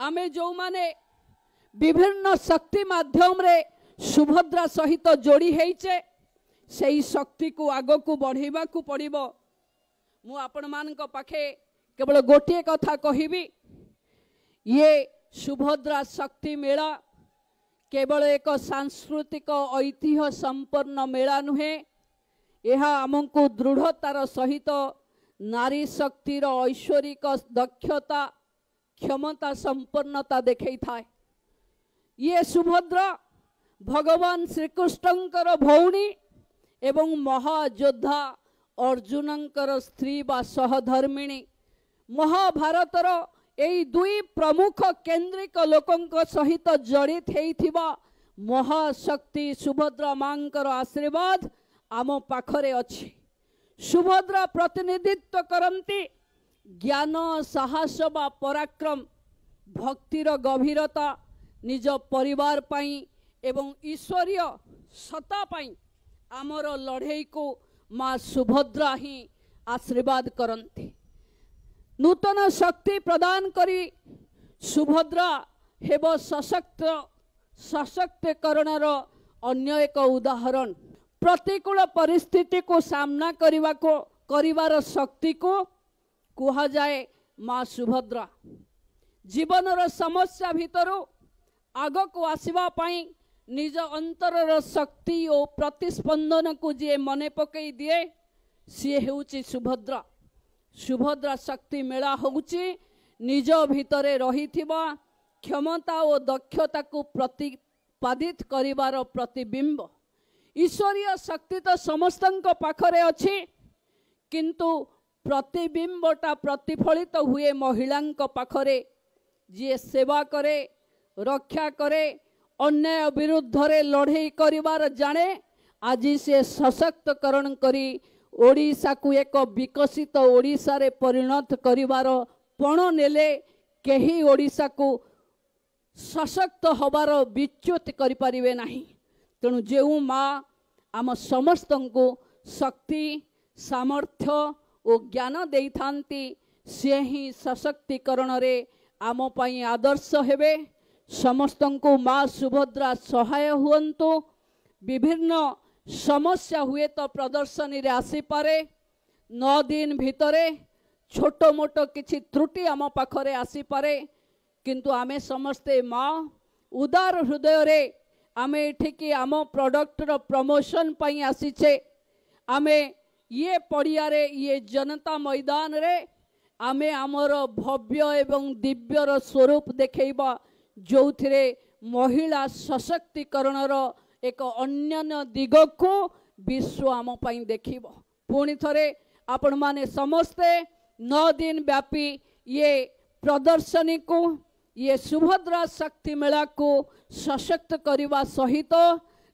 आमे जो माने विभिन्न शक्ति माध्यम रे सुभद्रा सहित जोड़ी हेइचे सेही शक्ति को आग को बढ़ेबा को पड़िबो। मु आपण मान को पाखे केवल गोटे कथा कहिबी, ये सुभद्रा शक्ति मेला केवल एक सांस्कृतिक ऐतिह्य संपन्न मेला नुहे, यह आमको दृढ़तार सहित नारी शक्तिर ऐश्वरिक दक्षता क्षमता संपन्नता देखै थाए। ये सुभद्रा भगवान श्रीकृष्णंकर भौणी एवं महायोद्धा अर्जुनंकर स्त्री बा सहधर्मिणी महाभारतर एई दुई प्रमुख केंद्रिक लोकंक सहित जड़ित हेइथिबा महाशक्ति सुभद्रा मांकर आशीर्वाद आम पाखरे अछि। सुभद्रा प्रतिनिधित्व करंती ज्ञान साहस बा पराक्रम भक्तिर गभीरता निज परिवार पाई एवं ईश्वरीय सत्ता पाई आमर लड़ाई को माँ सुभद्रा ही आशीर्वाद करंती। नूतन शक्ति प्रदान करी सुभद्रा हेब सशक्त सशक्तिकरणर अन्य एक उदाहरण। प्रतिकूल परिस्थिति को सामना करिवार शक्ति को कुहा जाए माँ सुभद्रा। जीवनर समस्या भितरु आग को आसीबा पाई निज अंतरर शक्ति और प्रतिस्पंदन को जे मने पकई दिए सी हेउची सुभद्रा। सुभद्रा शक्ति मेला होउची निज भितरे रहिथिबा क्षमता और दक्षता को प्रतिपादित करिवार प्रतिबिंब। ईश्वरीय शक्ति तो समस्तंक पाखरे अछि, किंतु प्रतिबिंबटा प्रतिफलित हुए महिलांक पाखरे जे सेवा करे रक्षा करे अन्याय विरुद्ध रे लड़ाई करिवार जाने। आज से सशक्तकरण करी ओडिशा को एक विकसित ओडिशा रे परिणत करिवार पण नेले केही ओडिशा को सशक्त हबार विच्युत करि परिबे नाही। तेणु जेउ माँ आम समस्त को शक्ति सामर्थ्य और ज्ञान देई थांती से ही सशक्तिकरण रे आम पई आदर्श हेबे। समस्त को माँ सुभद्रा सहाय हुअंतु। विभिन्न समस्या हुए तो प्रदर्शनी रे आसी पारे। 9 दिन भितरे छोट मोट किछि त्रुटि आम पाखरे आसी पारे, किंतु आमे समस्ते माँ उदार हृदय रे आमे एठिकी आम प्रोडक्टर प्रमोशन पई आसीचे। आमे ये पड़िया रे ये जनता मैदान रे आमे आमर भव्य एवं दिव्यर स्वरूप देखैबा, जो थिरे महिला सशक्तिकरणर एक अन्य दिग को विश्व आम पई देखिबो। पुणी थरे आपण माने समस्ते 9 दिन व्यापी ये प्रदर्शनी को ये सुभद्रा शक्ति मेला को सशक्त करने सहित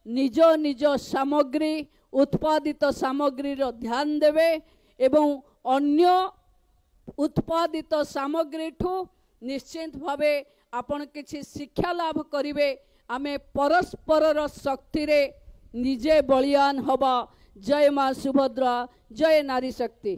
निज निज सामग्री उत्पादित सामग्री ध्यान देवे एवं अन्य उत्पादित सामग्री ठू निश्चित भावे आपण किछि शिक्षा लाभ करिवे। आमे परस्पर शक्ति रे निजे बलियान हवा। जय माँ सुभद्रा, जय नारी शक्ति।